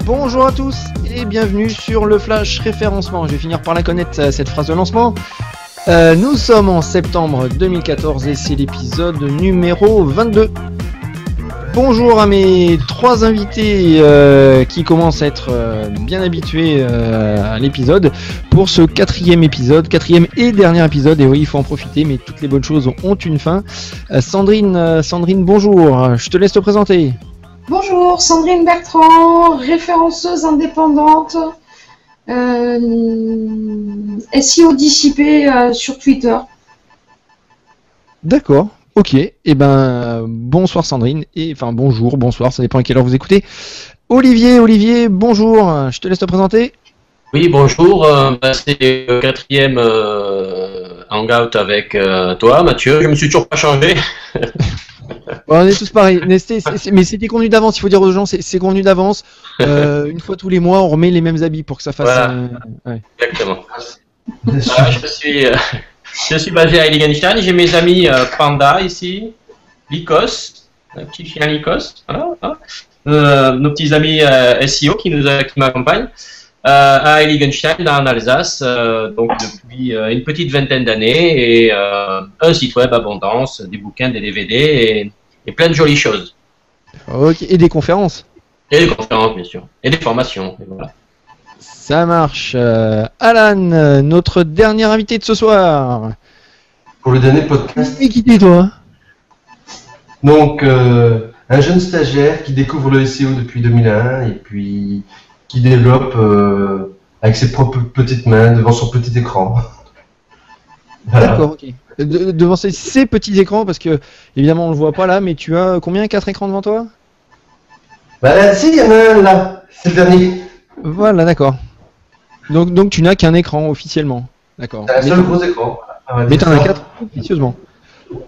Bonjour à tous et bienvenue sur le Flash Référencement. Je vais finir par la connaître, cette phrase de lancement. Nous sommes en septembre 2014 et c'est l'épisode numéro 22. Bonjour à mes trois invités qui commencent à être bien habitués à l'épisode pour ce quatrième et dernier épisode. Et oui, il faut en profiter, mais toutes les bonnes choses ont une fin. Sandrine, bonjour, je te laisse te présenter. Bonjour, Sandrine Bertrand, référenceuse indépendante, SEO dissipé sur Twitter. D'accord, ok. Et ben bonsoir Sandrine, bonsoir, ça dépend à quelle heure vous écoutez. Olivier, bonjour, je te laisse te présenter. Oui, bonjour, c'est le quatrième hangout avec toi, Mathieu. Je me suis toujours pas changé. Bon, on est tous pareils, mais c'était convenu d'avance, il faut dire aux gens, c'est convenu d'avance. Une fois tous les mois, on remet les mêmes habits pour que ça fasse... Voilà. Ouais. Exactement. Je suis basé à Heiligenstein, j'ai mes amis Panda ici, Lycos, un petit chien Lycos, voilà. Nos petits amis SEO qui m'accompagnent à Heiligenstein, en Alsace, donc depuis une petite vingtaine d'années, et un site web abondance, des bouquins, des DVD et plein de jolies choses. Ok, et des conférences. Et des conférences, bien sûr, et des formations. Et voilà. Ça marche. Alan, notre dernier invité de ce soir. Pour le dernier podcast. Qui t'es toi? Donc, un jeune stagiaire qui découvre le SEO depuis 2001 et puis qui développe avec ses propres petites mains devant son petit écran. Voilà. D'accord, ok. Devant ces petits écrans, parce que évidemment on le voit pas là, mais tu as combien? 4 écrans devant toi? Bah si, il y en a un là, c'est le dernier. Voilà, d'accord. Donc tu n'as qu'un écran officiellement. D'accord. C'est un seul gros écran. Mais t'en as 4 officieusement.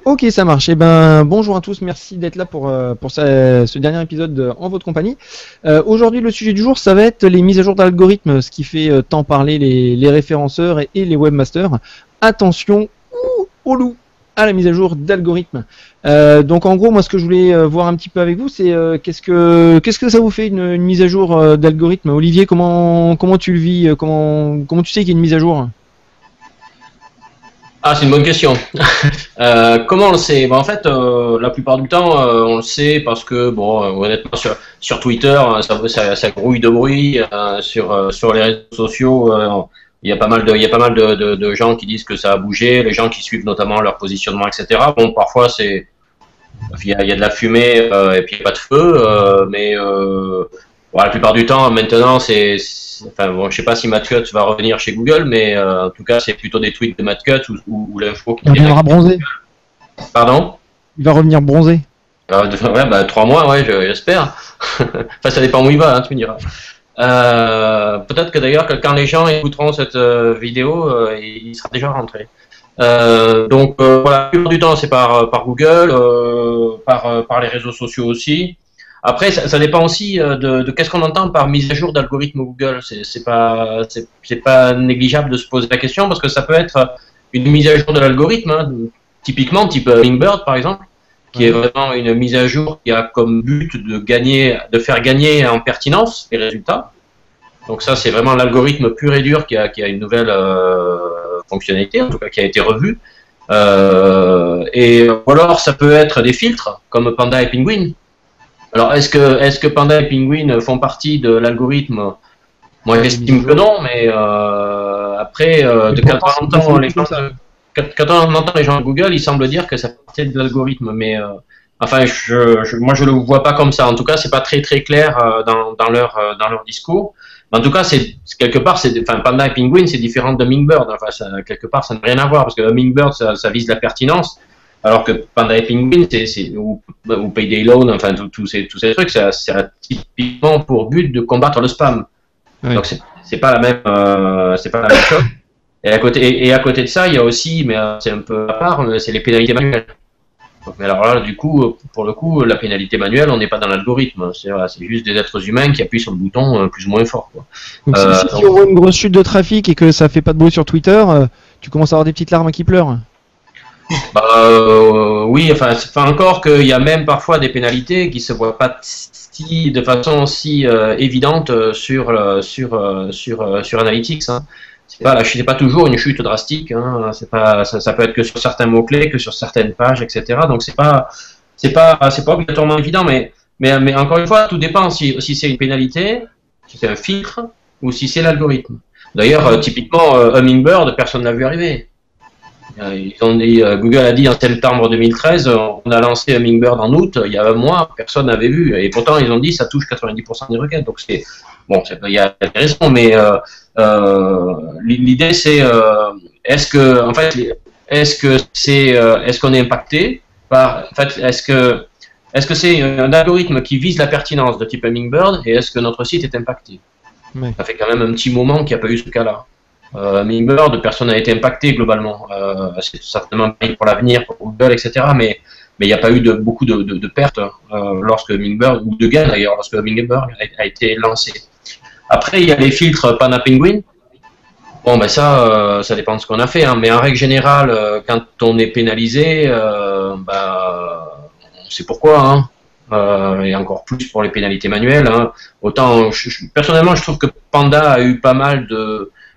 Ok, ça marche. Eh ben, bonjour à tous, merci d'être là pour ce dernier épisode en votre compagnie. Aujourd'hui, le sujet du jour, ça va être les mises à jour d'algorithmes, ce qui fait tant parler les référenceurs et les webmasters. Attention au loup à la mise à jour d'algorithmes. Donc en gros, moi ce que je voulais voir un petit peu avec vous, c'est qu'est-ce que ça vous fait une mise à jour d'algorithme. Olivier, comment tu le vis, comment tu sais qu'il y a une mise à jour? Ah, c'est une bonne question. Comment on le sait? En fait, la plupart du temps, on le sait parce que, honnêtement, sur Twitter, ça grouille de bruit. Sur les réseaux sociaux, il y a pas mal de gens qui disent que ça a bougé, les gens qui suivent notamment leur positionnement, etc. Bon, parfois, il y a de la fumée et puis il n'y a pas de feu, mais la plupart du temps, maintenant, je sais pas si Matt Cut va revenir chez Google, mais en tout cas, c'est plutôt des tweets de Matt Cut ou l'info qui... Il reviendra bronzé. Pardon? Il va revenir bronzé. 3 mois, ouais, j'espère. Enfin, ça dépend où il va, hein, tu me diras. Peut-être que d'ailleurs, quand les gens écouteront cette vidéo, il sera déjà rentré. Donc, voilà, la plupart du temps, c'est par Google, par les réseaux sociaux aussi. Après, ça dépend aussi de qu'est-ce qu'on entend par mise à jour d'algorithme Google. C'est pas négligeable de se poser la question parce que ça peut être une mise à jour de l'algorithme, hein, typiquement type Hummingbird par exemple, qui est vraiment une mise à jour qui a comme but de faire gagner en pertinence les résultats. Donc ça, c'est vraiment l'algorithme pur et dur qui a une nouvelle fonctionnalité, en tout cas qui a été revue. Ou alors ça peut être des filtres comme Panda et Penguin. Alors, est-ce que Panda et Penguin font partie de l'algorithme? Moi, j'estime que non, mais après, quand on entend les gens de Google, il semble dire que ça fait partie de l'algorithme, mais moi, je le vois pas comme ça. En tout cas, c'est pas très très clair dans leur discours. Mais en tout cas, quelque part, Panda et Penguin, c'est différent de Hummingbird. Enfin, quelque part, ça n'a rien à voir parce que Hummingbird, ça vise la pertinence. Alors que Panda et Penguin, ou Payday Loan, enfin tous ces trucs, ça a typiquement pour but de combattre le spam. Oui. Donc c'est pas la même chose. Et à côté de ça, il y a aussi, mais c'est un peu à part, c'est les pénalités manuelles. Donc, mais alors là, du coup, pour le coup, la pénalité manuelle, on n'est pas dans l'algorithme. C'est juste des êtres humains qui appuient sur le bouton plus ou moins fort, quoi. Donc si on voit une grosse chute de trafic et que ça fait pas de bruit sur Twitter, tu commences à avoir des petites larmes qui pleurent. Oui, enfin encore qu'il y a même parfois des pénalités qui se voient pas de façon si évidente sur Analytics. Hein. C'est pas toujours une chute drastique. Hein. Ça peut être que sur certains mots clés, que sur certaines pages, etc. Donc c'est pas obligatoirement évident, mais encore une fois, tout dépend si c'est une pénalité, si c'est un filtre ou si c'est l'algorithme. D'ailleurs, typiquement, Hummingbird, personne n'a vu arriver. Google a dit en septembre 2013, on a lancé Hummingbird en août, il y a un mois, personne n'avait vu. Et pourtant, ils ont dit ça touche 90% des requêtes. Donc il y a des raisons, mais l'idée c'est est-ce qu'on est impacté par, est-ce que c'est un algorithme qui vise la pertinence de type Hummingbird et est-ce que notre site est impacté? Oui. Ça fait quand même un petit moment qu'il n'y a pas eu ce cas-là. Hummingbird, personne n'a été impacté globalement. C'est certainement pas pour l'avenir, pour Google, etc. Mais il n'y a pas eu beaucoup de pertes lorsque Hummingbird, ou de gains d'ailleurs, lorsque Hummingbird a été lancé. Après, il y a les filtres Panda Penguin. Bon, ben ça dépend de ce qu'on a fait. Hein. Mais en règle générale, quand on est pénalisé, on sait pourquoi. Hein. Et encore plus pour les pénalités manuelles. Hein. Autant, personnellement, je trouve que Panda a eu pas mal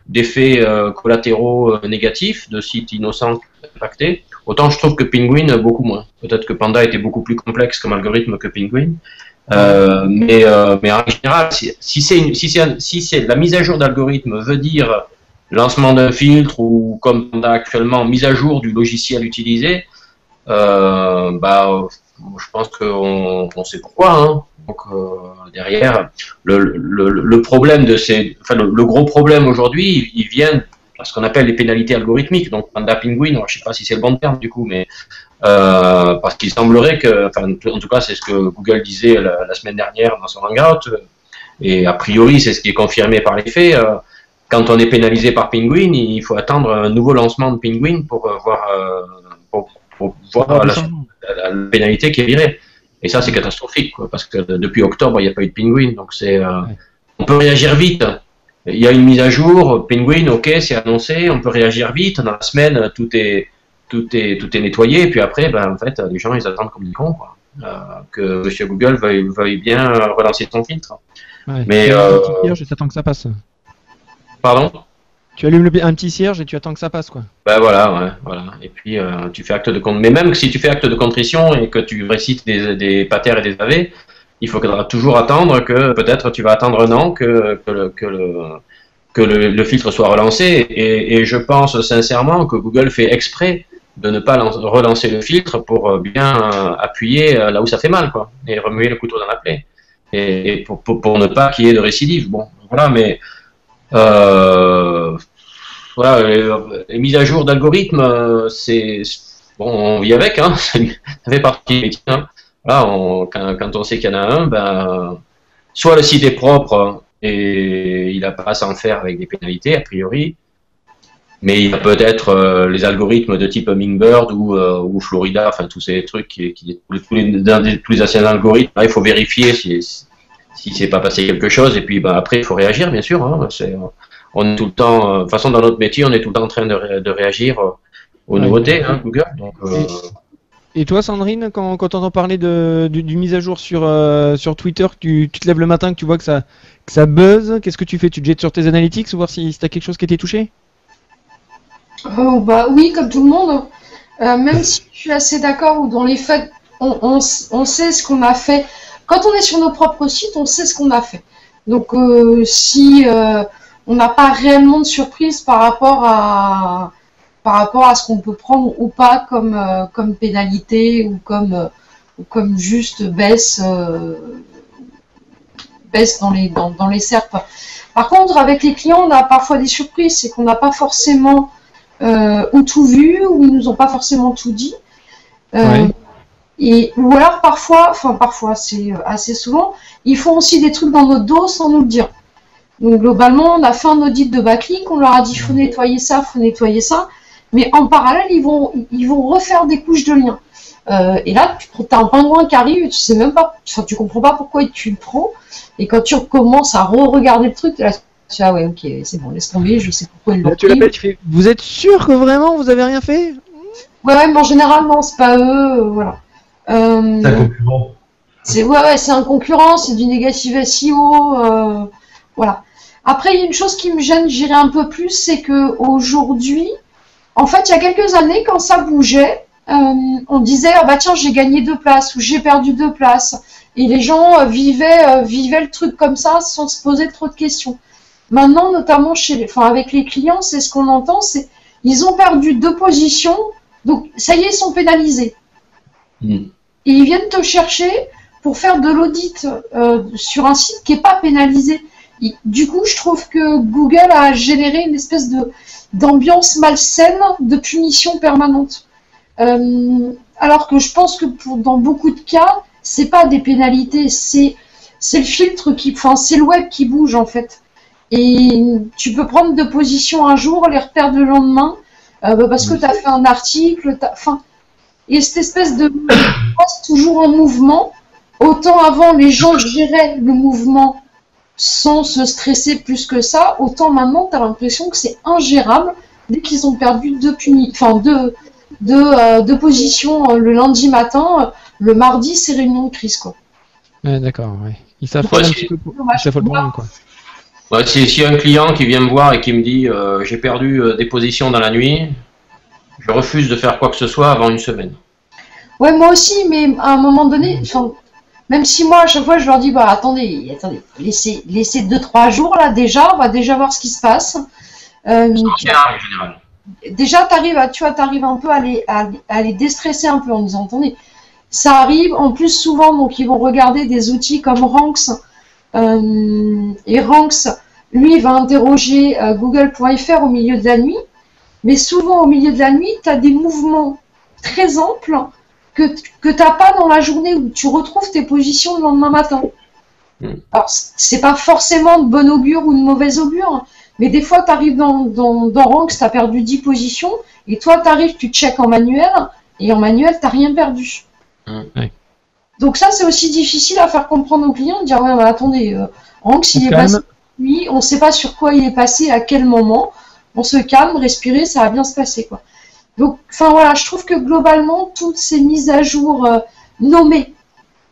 d'effets collatéraux négatifs, de sites innocents impactés. Autant je trouve que Penguin beaucoup moins. Peut-être que Panda était beaucoup plus complexe comme algorithme que Penguin. Mais en général, si c'est la mise à jour d'algorithme veut dire lancement d'un filtre ou comme Panda actuellement mise à jour du logiciel utilisé, je pense qu'on sait pourquoi. Hein. Donc derrière, le problème le gros problème aujourd'hui, il vient à ce qu'on appelle les pénalités algorithmiques. Donc Panda Penguin, je ne sais pas si c'est le bon terme du coup, mais parce qu'il semblerait que, en tout cas c'est ce que Google disait la semaine dernière dans son Hangout, et a priori c'est ce qui est confirmé par les faits. Quand on est pénalisé par Penguin, il faut attendre un nouveau lancement de Penguin pour voir la pénalité qui est virée. Et ça, c'est catastrophique, quoi, parce que depuis octobre, il n'y a pas eu de Penguin. Donc, on peut réagir vite. Il y a une mise à jour, Penguin, ok, c'est annoncé, on peut réagir vite. Dans la semaine, tout est nettoyé. Et puis après, en fait, les gens, ils attendent comme des cons, quoi, que Monsieur Google veuille bien relancer son filtre. Ouais, mais je t'attends que ça passe. Pardon? Tu allumes un petit cierge et tu attends que ça passe, quoi. Voilà. Et puis tu fais acte de contrition. Mais même si tu fais acte de contrition et que tu récites des pater et des ave, il faudra toujours attendre que peut-être tu vas attendre un an que le filtre soit relancé. Et je pense sincèrement que Google fait exprès de ne pas relancer le filtre pour bien appuyer là où ça fait mal, quoi, et remuer le couteau dans la plaie. Et pour ne pas qu'il y ait de récidive. Bon, voilà, mais les mises à jour d'algorithmes, on vit avec, hein, ça fait partie du métier. Hein. Voilà, quand on sait qu'il y en a un, soit le site est propre et il n'a pas à s'en faire avec des pénalités a priori, mais il y a peut-être les algorithmes de type Hummingbird ou Florida, enfin tous ces trucs tous les anciens algorithmes, là, il faut vérifier si c'est pas passé quelque chose, et puis après il faut réagir, bien sûr. Hein, on est tout le temps, de toute façon dans notre métier, on est tout le temps en train de réagir aux nouveautés, hein, Google. Donc, et toi, Sandrine, quand tu entends parler du mise à jour sur Twitter, que tu te lèves le matin, que tu vois que ça buzz, qu'est-ce que tu fais? Tu te jettes sur tes analytics, voir si tu as quelque chose qui a été touché? Oui, comme tout le monde. Même si je suis assez d'accord, ou dans les faits, on sait ce qu'on a fait. Quand on est sur nos propres sites, on sait ce qu'on a fait. Donc, si on n'a pas réellement de surprise par rapport à ce qu'on peut prendre ou pas comme pénalité ou comme juste baisse dans les SERP. Par contre, avec les clients, on a parfois des surprises, c'est qu'on n'a pas forcément ou tout vu, ou ils nous ont pas forcément tout dit. Ou alors parfois, c'est assez souvent, ils font aussi des trucs dans notre dos sans nous le dire. Donc globalement, on a fait un audit de backlink, on leur a dit faut nettoyer ça, mais en parallèle, ils vont refaire des couches de liens. Et là, tu as un pingouin qui arrive et tu sais même pas, tu comprends pas pourquoi tu le prends. Et quand tu recommences à re-regarder le truc, là, tu ok, c'est bon, laisse tomber, je sais pourquoi il l'a pris. Tu l'appelles, tu fais, vous êtes sûr que vraiment vous avez rien fait? Ouais, mais en général, non, c'est pas eux, voilà. C'est un concurrent. C'est un concurrent, c'est du négatif SEO, voilà. Après, il y a une chose qui me gêne, j'irai un peu plus, c'est que aujourd'hui, en fait, il y a quelques années, quand ça bougeait, on disait, ah bah tiens, j'ai gagné 2 places ou j'ai perdu 2 places. Et les gens vivaient le truc comme ça sans se poser trop de questions. Maintenant, notamment avec les clients, c'est ce qu'on entend, c'est ils ont perdu 2 positions, donc ça y est, ils sont pénalisés. Et ils viennent te chercher pour faire de l'audit sur un site qui n'est pas pénalisé. Du coup, je trouve que Google a généré une espèce d'ambiance malsaine de punition permanente. Alors que je pense que dans beaucoup de cas, c'est pas des pénalités, c'est le filtre c'est le web qui bouge en fait. Et tu peux prendre 2 positions un jour, les repères le lendemain, parce que tu as fait un article, et cette espèce de toujours en mouvement. Autant avant les gens géraient le mouvement sans se stresser plus que ça, autant maintenant tu as l'impression que c'est ingérable dès qu'ils ont perdu 2 positions le lundi matin, le mardi c'est réunion de crise quoi. Ouais, d'accord, ouais. Ils s'affolent un petit peu pour le monde quoi. Ouais, si un client qui vient me voir et qui me dit j'ai perdu des positions dans la nuit, je refuse de faire quoi que ce soit avant une semaine. Ouais, moi aussi, mais à un moment donné, même si moi, à chaque fois, je leur dis, bah, attendez, laissez 2-3 jours, là, déjà, on va déjà voir ce qui se passe. En général. Déjà, t'arrives un peu à les déstresser un peu en disant, attendez, ça arrive, en plus, souvent, donc, ils vont regarder des outils comme Ranks, et Ranks, lui, il va interroger google.fr au milieu de la nuit, mais souvent, au milieu de la nuit, tu as des mouvements très amples que tu n'as pas dans la journée où tu retrouves tes positions le lendemain matin. Alors, c'est pas forcément de bon augure ou de mauvais augure, mais des fois, tu arrives dans Ranks, tu as perdu 10 positions, et toi, tu arrives, tu checkes en manuel, et en manuel, tu n'as rien perdu. Ouais. Donc ça, c'est aussi difficile à faire comprendre aux clients, de dire, ouais, mais attendez, Ranks, il est passé, lui, on ne sait pas sur quoi il est passé, à quel moment, on se calme, respirer, ça va bien se passer, quoi. Donc, enfin voilà, je trouve que globalement, toutes ces mises à jour nommées,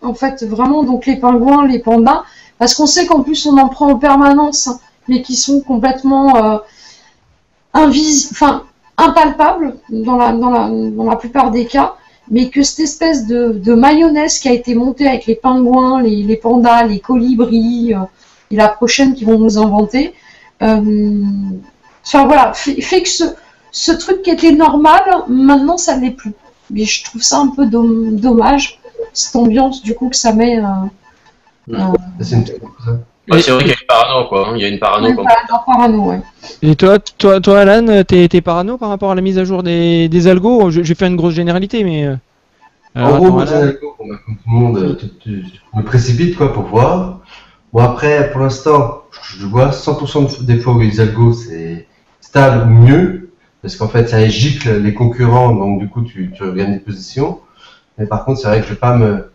en fait, vraiment, donc les pingouins, les pandas, parce qu'on sait qu'en plus on en prend en permanence, mais qui sont complètement impalpables dans la plupart des cas, mais que cette espèce de mayonnaise qui a été montée avec les pingouins, les pandas, les colibris, et la prochaine qu'ils vont nous inventer, enfin voilà, fait que ce truc qui était normal, maintenant ça ne l'est plus. Mais je trouve ça un peu dommage, cette ambiance du coup que ça met. C'est vrai qu'il y a une parano quoi, il y a une parano. Ouais. Et toi Alan, t'es parano par rapport à la mise à jour des algos? Je vais faire une grosse généralité, mais. En gros, les algos, comme tout le monde, tu me précipite quoi pour voir. Bon après, pour l'instant, je vois 100% des fois où les algos c'est stable ou mieux. Parce qu'en fait, ça gicle les concurrents, donc du coup, tu regagnes des positions. Mais par contre, c'est vrai que je ne vais pas me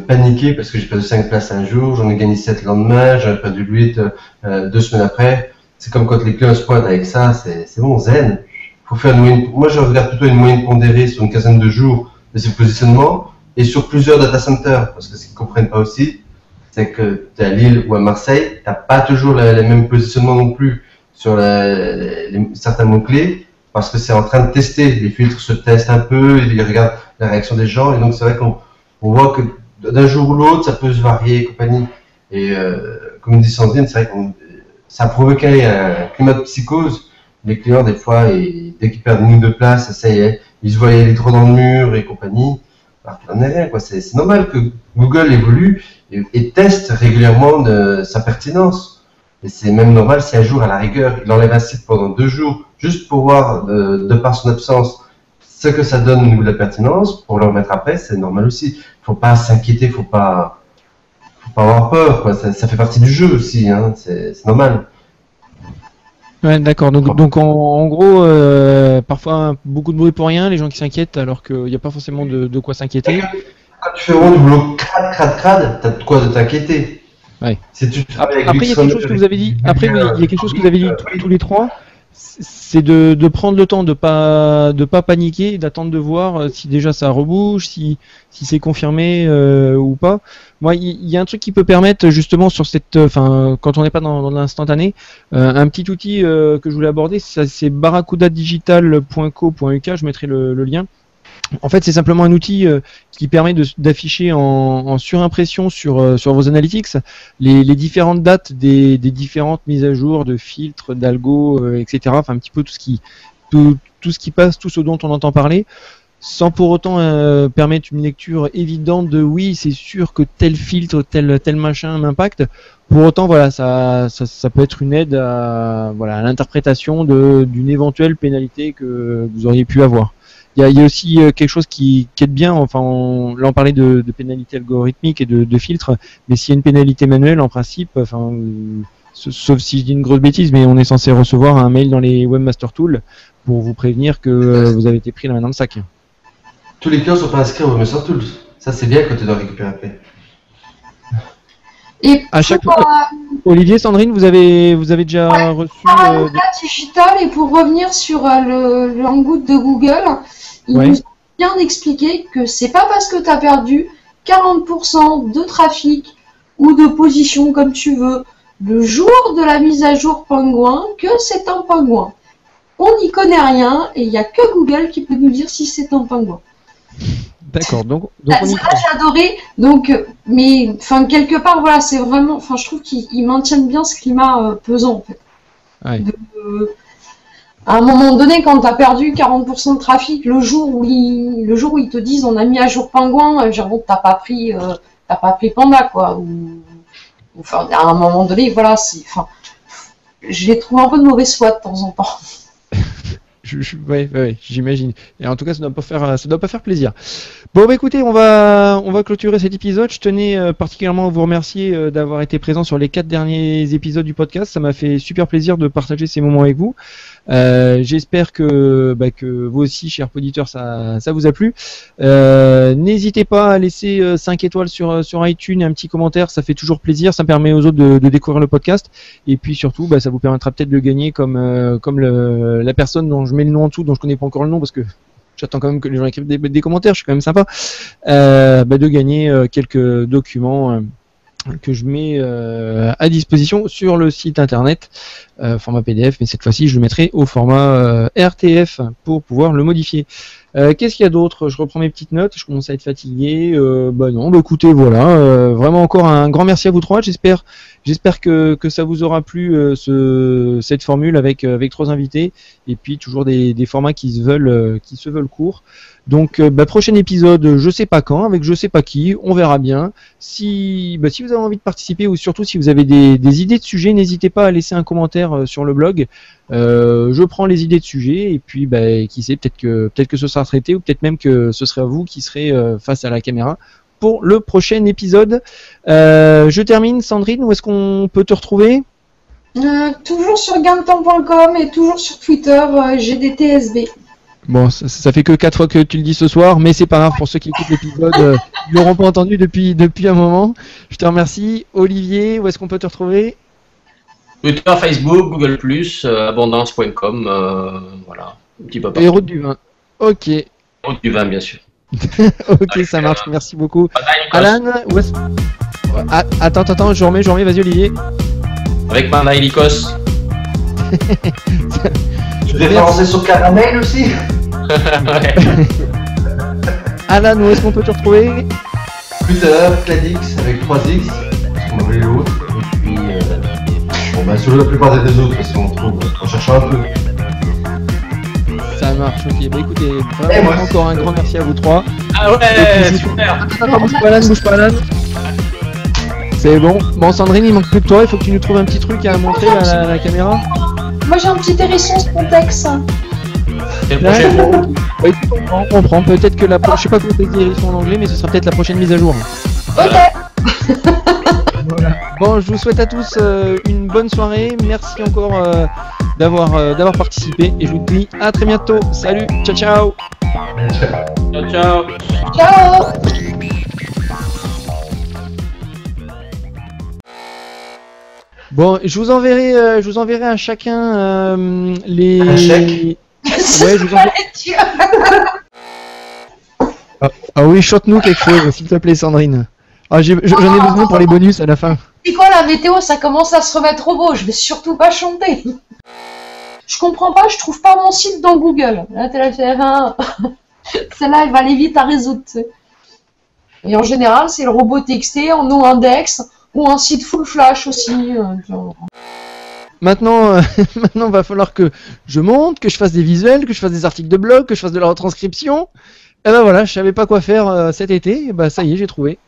paniquer parce que j'ai perdu 5 places un jour, j'en ai gagné 7 le lendemain, j'en ai perdu 8 2 semaines après. C'est comme quand les clients se pointent avec ça, c'est bon, zen. Faut faire une moyenne. Moi, je regarde plutôt une moyenne pondérée sur une quinzaine de jours de ces positionnements et sur plusieurs data centers. Parce que ce qu'ils ne comprennent pas aussi, c'est que tu es à Lille ou à Marseille, tu n'as pas toujours les mêmes positionnements non plus sur certains mots-clés. Parce que c'est en train de tester, les filtres se testent un peu, ils regardent la réaction des gens, et donc c'est vrai qu'on voit que d'un jour ou l'autre, ça peut se varier et compagnie. Et comme dit Sandrine, c'est vrai que ça a provoqué un climat de psychose. Les clients, des fois, dès qu'ils perdent une ligne de place, ça y est, ils se voient aller trop dans le mur et compagnie. Alors qu'il n'en est rien, quoi. C'est normal que Google évolue et teste régulièrement sa pertinence. Et c'est même normal si un jour, à la rigueur, il enlève un site pendant 2 jours, juste pour voir, de par son absence, ce que ça donne au niveau de la pertinence, pour le remettre après, c'est normal aussi. Il ne faut pas s'inquiéter, il ne faut pas avoir peur, quoi. Ça fait partie du jeu aussi, hein. C'est normal. Ouais, d'accord. Donc en gros, parfois beaucoup de bruit pour rien, les gens qui s'inquiètent alors qu'il n'y a pas forcément de quoi s'inquiéter. Quand tu fais vraiment du boulot crade, t'as de quoi de t'inquiéter. Ouais. Si tu après, il y a quelque chose que vous avez dit. Après, il y a quelque chose que vous avez dit tous les trois. c'est de prendre le temps de pas paniquer, d'attendre de voir si déjà ça rebouge, si c'est confirmé ou pas. Moi, il y a un truc qui peut permettre justement sur cette, quand on n'est pas dans l'instantané, un petit outil que je voulais aborder, c'est barracudadigital.co.uk. Je mettrai le lien. En fait, c'est simplement un outil qui permet d'afficher en surimpression sur vos analytics les différentes dates des différentes mises à jour de filtres, d'algo, etc. Enfin, un petit peu tout ce qui passe, tout ce dont on entend parler, sans pour autant permettre une lecture évidente de oui, c'est sûr que tel filtre, tel machin m'impacte. Pour autant, voilà, ça peut être une aide à l'interprétation d'une éventuelle pénalité que vous auriez pu avoir. Il y a aussi quelque chose qui est bien, enfin, là on parlait de pénalité algorithmique et de filtre, mais s'il y a une pénalité manuelle, en principe, sauf si je dis une grosse bêtise, mais on est censé recevoir un mail dans les Webmaster Tools pour vous prévenir que vous avez été pris la main dans le sac. Tous les clients sont pas inscrits au Webmaster Tools. Ça c'est bien quand tu dois récupérer après. Et à chaque fois, Olivier, Sandrine, vous avez déjà reçu digital, et pour revenir sur le hangout de Google, il nous a bien expliqué que c'est pas parce que tu as perdu 40% de trafic ou de position comme tu veux le jour de la mise à jour pingouin que c'est un pingouin. On n'y connaît rien et il n'y a que Google qui peut nous dire si c'est un pingouin. D'accord, donc on y croit. J'ai adoré, mais quelque part, voilà, c'est vraiment, je trouve qu'ils maintiennent bien ce climat pesant, en fait. Ouais. À un moment donné, quand tu as perdu 40% de trafic, le jour où ils te disent on a mis à jour pingouin, t'as pas pris Panda, quoi. À un moment donné, voilà, je les trouve un peu de mauvaise foi de temps en temps. Ouais, j'imagine. Et en tout cas, ça doit pas faire plaisir. Bon, écoutez, on va clôturer cet épisode. Je tenais particulièrement à vous remercier d'avoir été présent sur les 4 derniers épisodes du podcast. Ça m'a fait super plaisir de partager ces moments avec vous. J'espère que vous aussi, chers auditeurs, ça vous a plu. N'hésitez pas à laisser 5 étoiles sur iTunes et un petit commentaire, ça fait toujours plaisir, ça permet aux autres de découvrir le podcast, et puis surtout ça vous permettra peut-être de gagner comme la personne dont je mets le nom en dessous, dont je connais pas encore le nom parce que j'attends quand même que les gens écrivent des commentaires, je suis quand même sympa, de gagner quelques documents que je mets à disposition sur le site internet, format PDF, mais cette fois-ci je le mettrai au format RTF pour pouvoir le modifier. Qu'est-ce qu'il y a d'autre? Je reprends mes petites notes, je commence à être fatigué. Écoutez, voilà, vraiment encore un grand merci à vous trois. J'espère que ça vous aura plu cette formule avec 3 invités, et puis toujours des formats qui se veulent courts. Donc prochain épisode, je sais pas quand, avec je sais pas qui, on verra bien. Si vous avez envie de participer, ou surtout si vous avez des idées de sujets, n'hésitez pas à laisser un commentaire sur le blog. Je prends les idées de sujets, et puis qui sait, peut-être que ce sera traité, ou peut-être même que ce sera vous qui serez face à la caméra pour le prochain épisode. Je termine, Sandrine, où est-ce qu'on peut te retrouver? Toujours sur gaindetemps.com et toujours sur Twitter, GDTSB. Bon, ça fait que 4 fois que tu le dis ce soir, mais c'est pas grave, pour ceux qui écoutent l'épisode, ils l'auront pas entendu depuis un moment. Je te remercie. Olivier, où est-ce qu'on peut te retrouver? Twitter, Facebook, Google+, abondance.com, voilà, un petit peu partout. Et Route du Vin. Ok. Route du Vin, bien sûr. Ok, ça marche, merci beaucoup. Alan, où est-ce... Attends, je remets, vas-y Olivier. Avec Panda et Lycos. Tu référencé sur Caramel aussi? Ouais. Alan, où est-ce qu'on peut te retrouver? Twitter, Cladix avec 3X, parce qu'on avait l'autre, et puis sur la plupart des autres, parce qu'on trouve en cherchant un peu. Ça marche, ok. Écoutez, vraiment encore un grand merci à vous trois. Ah ouais, super. Attends, bouge pas Alan. C'est bon. Bon, Sandrine, il manque plus que toi, il faut que tu nous trouves un petit truc à montrer à la caméra. Moi j'ai un petit hérisson Spontex. C'est le prochain. On prend. Peut-être que je sais pas comment c'est dit hérisson en anglais, mais ce sera peut-être la prochaine mise à jour. Ok. Voilà. Bon, je vous souhaite à tous une bonne soirée. Merci encore d'avoir participé, et je vous dis à très bientôt. Salut, ciao. Ciao. Ciao. Bon, je vous enverrai à chacun les. Un chèque. Ouais, je vous enverrai. Ah oui, chante-nous quelque chose, s'il te plaît, Sandrine. Ah, j'en ai besoin pour les bonus à la fin. C'est quoi la météo? Ça commence à se remettre au beau. Je vais surtout pas chanter. Je comprends pas, je trouve pas mon site dans Google. Là, t'es là, tu fais, hein. Celle-là, elle va aller vite à résoudre. Tu sais. Et en général, c'est le robot texté en no-index ou un site full flash aussi. Maintenant, maintenant, va falloir que je monte, que je fasse des visuels, que je fasse des articles de blog, que je fasse de la retranscription. Et ben voilà, je savais pas quoi faire cet été. Et ben ça y est, j'ai trouvé.